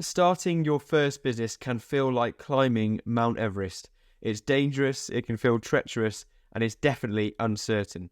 Starting your first business can feel like climbing Mount Everest. It's dangerous, it can feel treacherous, and it's definitely uncertain.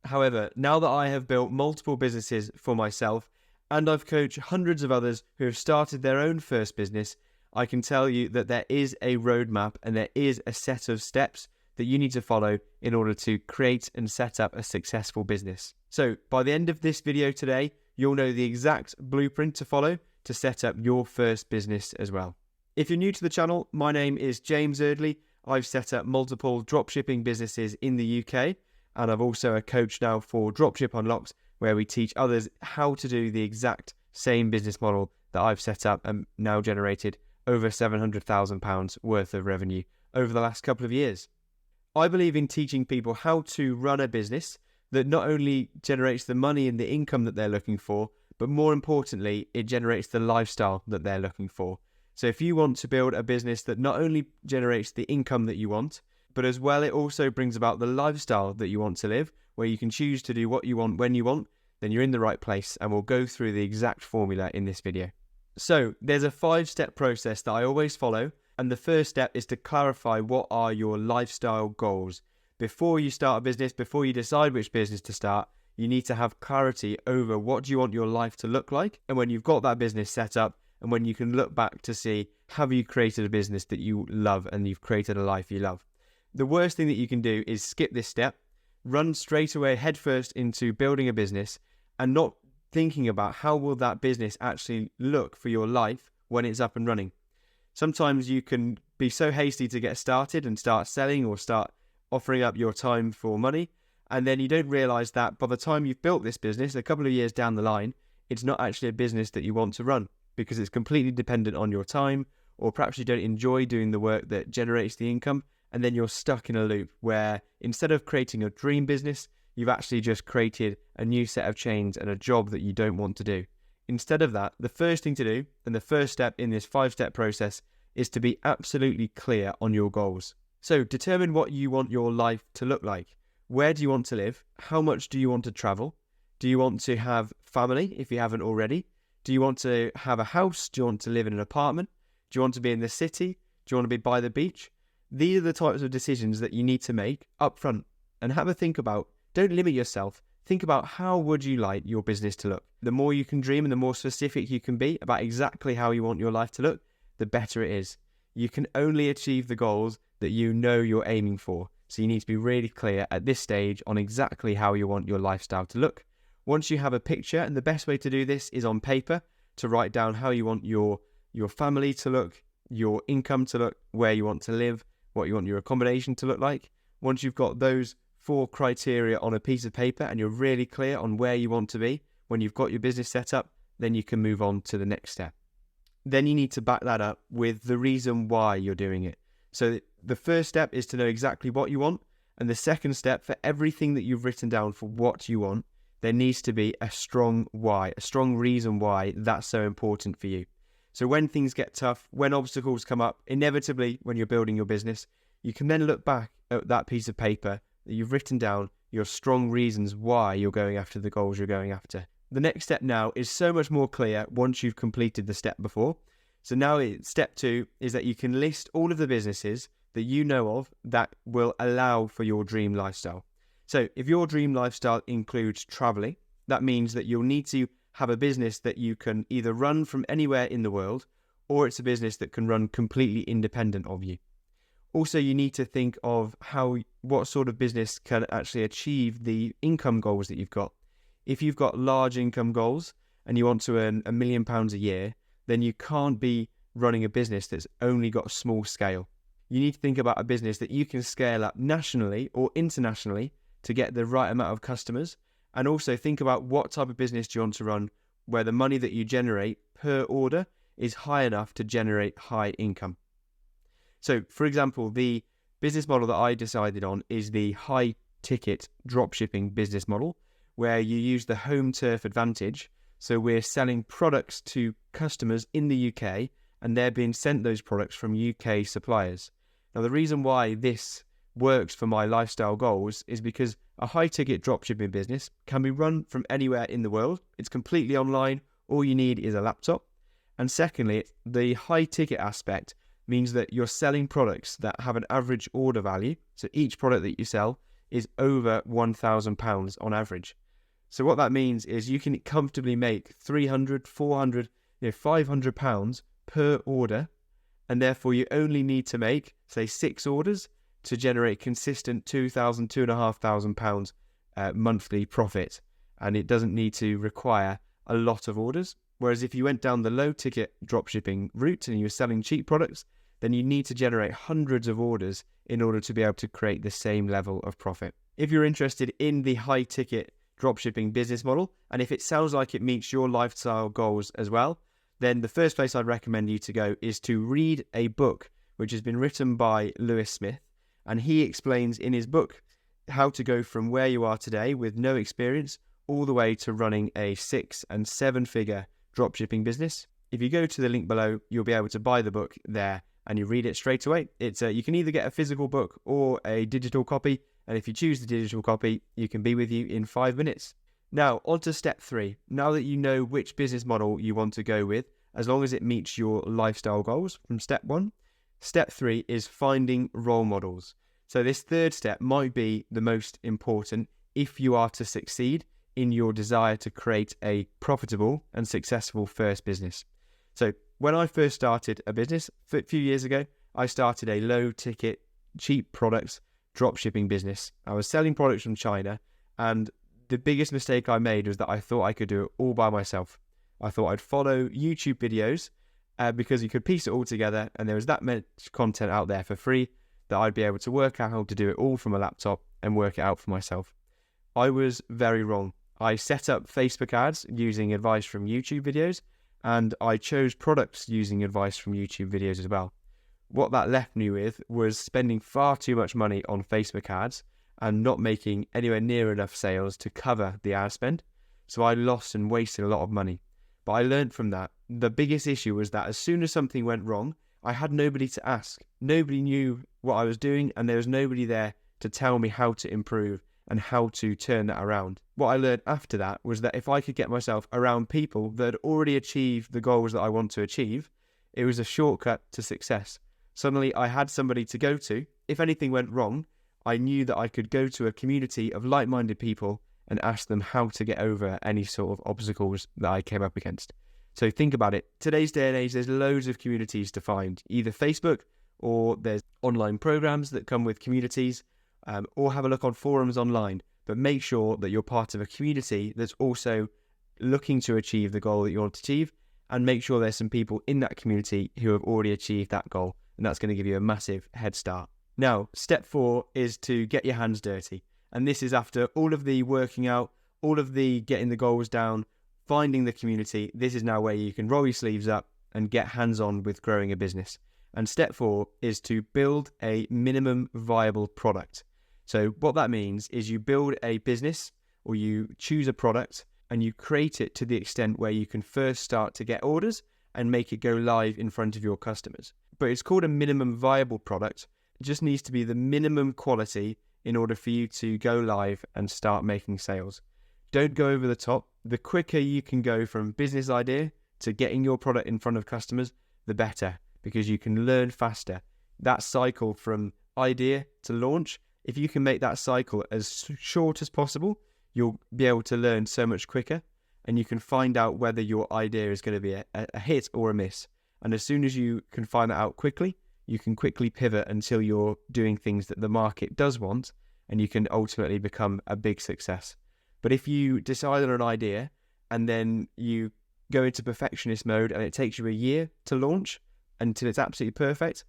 However, now that I have built multiple businesses for myself, and I've coached hundreds of others who have started their own first business, I can tell you that there is a roadmap and there is a set of steps that you need to follow in order to create and set up a successful business. So by the end of this video today, you'll know the exact blueprint to follow to set up your first business as well. If you're new to the channel, my name is James Eardley. I've set up multiple dropshipping businesses in the UK, and I've also a coach now for Dropship Unlocked, where we teach others how to do the exact same business model that I've set up and now generated over £700,000 worth of revenue over the last couple of years. I believe in teaching people how to run a business that not only generates the money and the income that they're looking for, but more importantly, it generates the lifestyle that they're looking for. So if you want to build a business that not only generates the income that you want, but as well it also brings about the lifestyle that you want to live, where you can choose to do what you want when you want, then you're in the right place, and we'll go through the exact formula in this video. So there's a 5-step process that I always follow, and the first step is to clarify what are your lifestyle goals. Before you start a business, before you decide which business to start, you need to have clarity over what do you want your life to look like. And when you've got that business set up, and when you can look back to see, have you created a business that you love and you've created a life you love? The worst thing that you can do is skip this step, run straight away headfirst into building a business and not thinking about how will that business actually look for your life when it's up and running. Sometimes you can be so hasty to get started and start selling or start offering up your time for money, and then you don't realize that by the time you've built this business, a couple of years down the line, it's not actually a business that you want to run because it's completely dependent on your time, or perhaps you don't enjoy doing the work that generates the income, and then you're stuck in a loop where instead of creating a dream business, you've actually just created a new set of chains and a job that you don't want to do. Instead of that, the first thing to do, and the first step in this 5-step process, is to be absolutely clear on your goals. So determine what you want your life to look like. Where do you want to live? How much do you want to travel? Do you want to have family if you haven't already? Do you want to have a house? Do you want to live in an apartment? Do you want to be in the city? Do you want to be by the beach? These are the types of decisions that you need to make up front and have a think about. Don't limit yourself. Think about how would you like your business to look. The more you can dream and the more specific you can be about exactly how you want your life to look, the better it is. You can only achieve the goals that you know you're aiming for. So you need to be really clear at this stage on exactly how you want your lifestyle to look. Once you have a picture, and the best way to do this is on paper, to write down how you want your family to look, your income to look, where you want to live, what you want your accommodation to look like. Once you've got those 4 criteria on a piece of paper and you're really clear on where you want to be, when you've got your business set up, then you can move on to the next step. Then you need to back that up with the reason why you're doing it. So the first step is to know exactly what you want. And the second step, for everything that you've written down for what you want, there needs to be a strong why, a strong reason why that's so important for you. So when things get tough, when obstacles come up, inevitably when you're building your business, you can then look back at that piece of paper that you've written down your strong reasons why you're going after the goals you're going after. The next step now is so much more clear once you've completed the step before. So now step 2 is that you can list all of the businesses that you know of that will allow for your dream lifestyle. So if your dream lifestyle includes traveling, that means that you'll need to have a business that you can either run from anywhere in the world, or it's a business that can run completely independent of you. Also, you need to think of what sort of business can actually achieve the income goals that you've got. If you've got large income goals and you want to earn £1 million a year, then you can't be running a business that's only got a small scale. You need to think about a business that you can scale up nationally or internationally to get the right amount of customers, and also think about what type of business do you want to run where the money that you generate per order is high enough to generate high income. So, for example, the business model that I decided on is the high ticket dropshipping business model, where you use the home turf advantage. So we're selling products to customers in the UK and they're being sent those products from UK suppliers. Now, the reason why this works for my lifestyle goals is because a high-ticket dropshipping business can be run from anywhere in the world. It's completely online. All you need is a laptop, And secondly, the high ticket aspect means that you're selling products that have an average order value. So each product that you sell is over £1,000 on average. So what that means is you can comfortably make 300, 400, £500 per order, and therefore you only need to make, say, 6 orders to generate consistent £2,000, £2,500 monthly profit. And it doesn't need to require a lot of orders. Whereas if you went down the low ticket dropshipping route and you were selling cheap products, then you need to generate hundreds of orders in order to be able to create the same level of profit. If you're interested in the high ticket dropshipping business model, and if it sounds like it meets your lifestyle goals as well, then the first place I'd recommend you to go is to read a book which has been written by Lewis Smith, and he explains in his book how to go from where you are today with no experience all the way to running a 6- and 7-figure dropshipping business. If you go to the link below, you'll be able to buy the book there and you read it straight away. You can either get a physical book or a digital copy, and if you choose the digital copy, you can be with you in 5 minutes. Now, on to step 3. Now that you know which business model you want to go with, as long as it meets your lifestyle goals from step 1, step 3 is finding role models. So this third step might be the most important if you are to succeed in your desire to create a profitable and successful first business. So when I first started a business a few years ago, I started a low ticket, cheap products dropshipping business. I was selling products from China, and the biggest mistake I made was that I thought I could do it all by myself. I thought I'd follow YouTube videos because you could piece it all together, and there was that much content out there for free that I'd be able to work out how to do it all from a laptop and work it out for myself. I was very wrong. I set up Facebook ads using advice from YouTube videos, and I chose products using advice from YouTube videos as well. What that left me with was spending far too much money on Facebook ads and not making anywhere near enough sales to cover the ad spend. So I lost and wasted a lot of money. But I learned from that. The biggest issue was that as soon as something went wrong, I had nobody to ask. Nobody knew what I was doing, and there was nobody there to tell me how to improve and how to turn that around. What I learned after that was that if I could get myself around people that had already achieved the goals that I want to achieve, it was a shortcut to success. Suddenly I had somebody to go to. If anything went wrong, I knew that I could go to a community of like-minded people and ask them how to get over any sort of obstacles that I came up against. So think about it. Today's day and age, there's loads of communities to find, either Facebook or there's online programs that come with communities, or have a look on forums online. But make sure that you're part of a community that's also looking to achieve the goal that you want to achieve, and make sure there's some people in that community who have already achieved that goal, and that's going to give you a massive head start. Now, step 4 is to get your hands dirty. And this is after all of the working out, all of the getting the goals down, finding the community. This is now where you can roll your sleeves up and get hands-on with growing a business. And step 4 is to build a minimum viable product. So what that means is you build a business, or you choose a product and you create it to the extent where you can first start to get orders and make it go live in front of your customers. But it's called a minimum viable product. It just needs to be the minimum quality in order for you to go live and start making sales. Don't go over the top. The quicker you can go from business idea to getting your product in front of customers, the better, because you can learn faster. That cycle from idea to launch, if you can make that cycle as short as possible, you'll be able to learn so much quicker, and you can find out whether your idea is going to be a hit or a miss. And as soon as you can find that out quickly, you can quickly pivot until you're doing things that the market does want, and you can ultimately become a big success. But if you decide on an idea and then you go into perfectionist mode and it takes you a year to launch until it's absolutely perfect,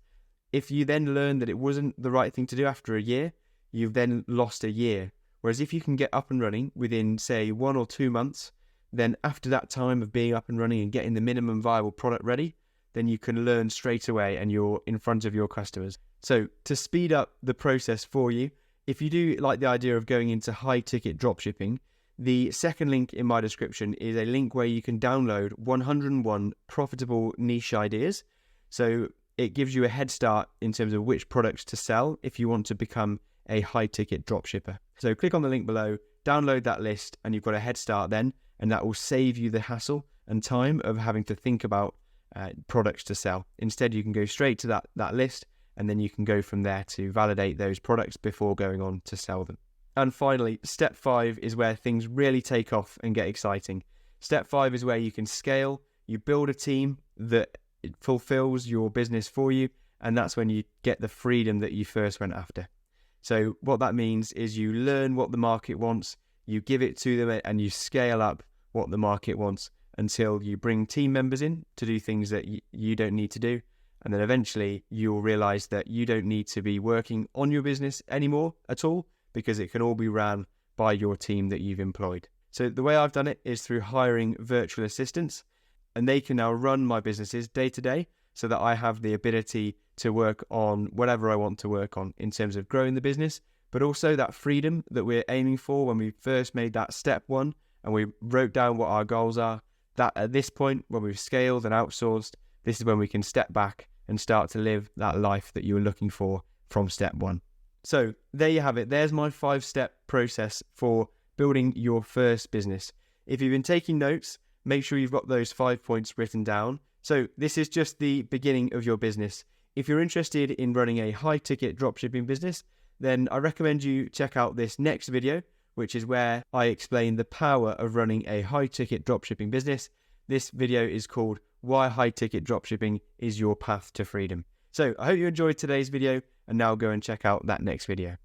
if you then learn that it wasn't the right thing to do after a year, you've then lost a year. Whereas if you can get up and running within, say, 1 or 2 months, then after that time of being up and running and getting the minimum viable product ready, then you can learn straight away and you're in front of your customers. So to speed up the process for you, if you do like the idea of going into high ticket dropshipping, the second link in my description is a link where you can download 101 profitable niche ideas. So it gives you a head start in terms of which products to sell if you want to become a high ticket dropshipper. So click on the link below, download that list, and you've got a head start then, and that will save you the hassle and time of having to think about products to sell. Instead, you can go straight to that list, and then you can go from there to validate those products before going on to sell them. And finally, step 5 is where things really take off and get exciting. Step 5 is where you can scale, you build a team that fulfills your business for you, and that's when you get the freedom that you first went after. So what that means is you learn what the market wants, you give it to them, and you scale up what the market wants until you bring team members in to do things that you don't need to do. And then eventually you'll realize that you don't need to be working on your business anymore at all, because it can all be ran by your team that you've employed. So the way I've done it is through hiring virtual assistants, and they can now run my businesses day to day so that I have the ability to work on whatever I want to work on in terms of growing the business, but also that freedom that we're aiming for when we first made that step 1 and we wrote down what our goals are. That at this point, when we've scaled and outsourced, this is when we can step back and start to live that life that you were looking for from step 1. So there you have it. There's my 5-step process for building your first business. If you've been taking notes, make sure you've got those 5 points written down. So this is just the beginning of your business. If you're interested in running a high-ticket dropshipping business, then I recommend you check out this next video, which is where I explain the power of running a high-ticket dropshipping business. This video is called Why High-Ticket Dropshipping is Your Path to Freedom. So I hope you enjoyed today's video, and now go and check out that next video.